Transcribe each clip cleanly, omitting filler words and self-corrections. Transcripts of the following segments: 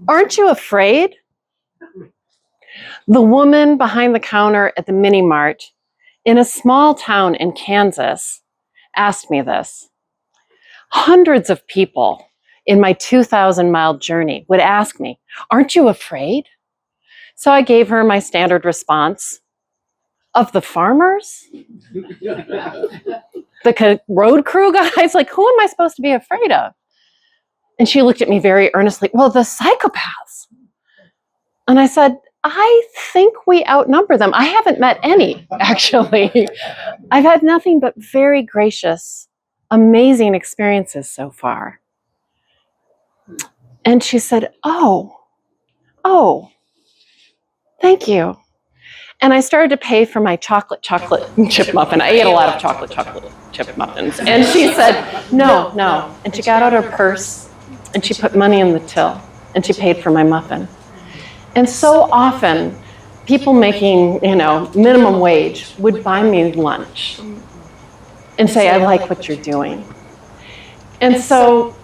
Aren't you afraid? The woman behind the counter at the mini mart in a small town in Kansas asked me this. Hundreds of people in my 2,000-mile journey would ask me, aren't you afraid? So I gave her my standard response. Of the farmers? The road crew guys? Like, who am I supposed to be afraid of? And she looked at me very earnestly. Well, the psychopaths. And I said, I think we outnumber them. I haven't met any, actually. I've had nothing but very gracious, amazing experiences so far. And she said, oh, thank you. And I started to pay for my chocolate chip muffin. I ate a lot of chocolate chip muffins. And she said, no. And she got out her purse and she put money in the till and she paid for my muffin. And so often, people making, minimum wage would buy me lunch and say, I like what you're doing. And so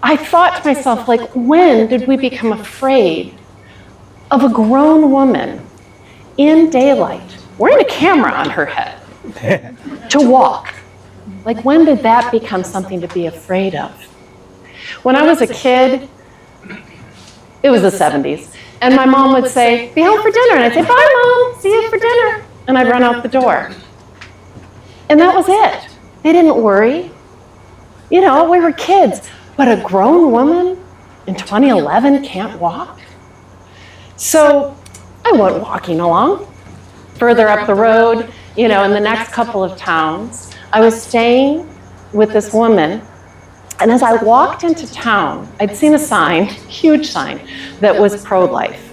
I thought to myself, like, when did we become afraid of a grown woman in daylight, wearing a camera on her head, to walk? Like, when did that become something to be afraid of? When I was a kid, it was the 70s, and my mom would say, be home for dinner, and I'd say, bye, Mom, see you for dinner, and I'd run out the door. And that was it. They didn't worry. We were kids, but a grown woman in 2011 can't walk? So I went walking along. Further up the road, in the next couple of towns, I was staying with this woman. And as I walked into town, I'd seen a sign, huge sign, that was pro-life.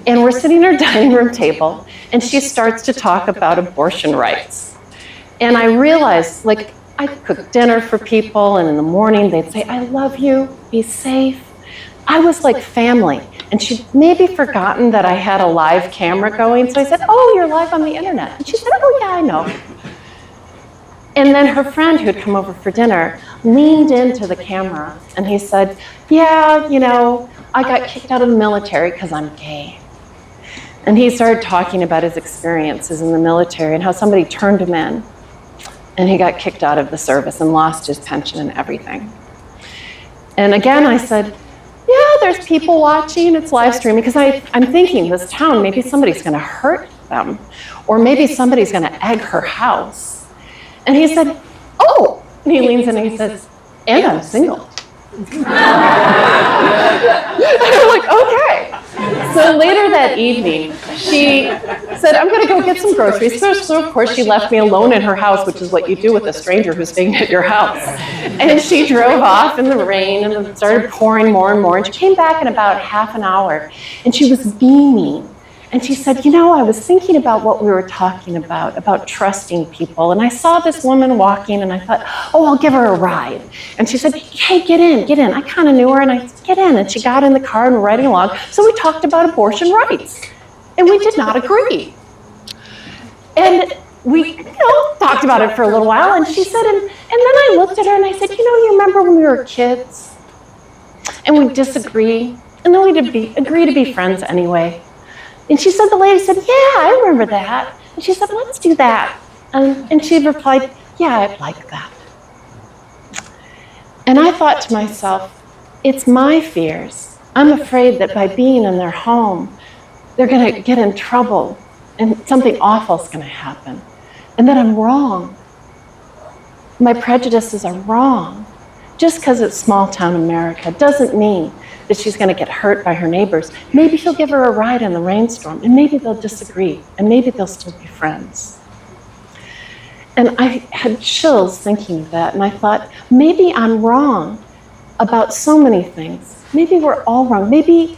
And we're sitting at our dining room table, and she starts to talk about abortion rights. And I realized, I cook dinner for people, and in the morning they'd say, I love you, be safe. I was like family. And she'd maybe forgotten that I had a live camera going, so I said, oh, you're live on the internet. And she said, oh, yeah, I know. And then her friend who'd come over for dinner leaned into the camera and he said, yeah, I got kicked out of the military because I'm gay. And he started talking about his experiences in the military and how somebody turned him in and he got kicked out of the service and lost his pension and everything. And again, I said, yeah, there's people watching, it's live streaming, because I'm thinking this town, maybe somebody's going to hurt them, or maybe somebody's going to egg her house. And he said, oh, and he leans in and he says, and I'm single. And I'm like, okay. So later that evening, she said, I'm going to go get some groceries. So of course, she left me alone in her house, which is what you do with a stranger who's staying at your house. And she drove off in the rain and it started pouring more and more. And she came back in about half an hour and she was beaming. And she said, I was thinking about what we were talking about trusting people. And I saw this woman walking and I thought, oh, I'll give her a ride. And she said, hey, get in. I kind of knew her and I said, get in. And she got in the car and we're riding along. So we talked about abortion rights. And we did not agree. And we talked about it for a little while. And she said, and then I looked at her and I said, you remember when we were kids? And we'd disagree. And then we'd agree to be friends anyway. And she said, the lady said, yeah, I remember that. And she said, let's do that. And she replied, yeah, I'd like that. And I thought to myself, it's my fears. I'm afraid that by being in their home, they're going to get in trouble and something awful is going to happen. And that I'm wrong. My prejudices are wrong. Just because it's small town America doesn't mean that she's going to get hurt by her neighbors. Maybe he'll give her a ride in the rainstorm, and maybe they'll disagree, and maybe they'll still be friends. And I had chills thinking of that, and I thought, maybe I'm wrong about so many things. Maybe we're all wrong. Maybe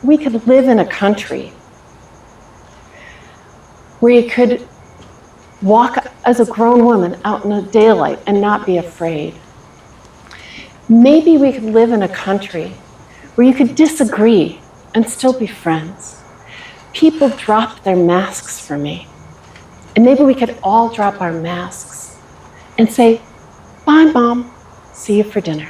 we could live in a country where you could walk as a grown woman out in the daylight and not be afraid. Maybe we could live in a country where you could disagree and still be friends. People dropped their masks for me. And maybe we could all drop our masks and say, bye, Mom, see you for dinner.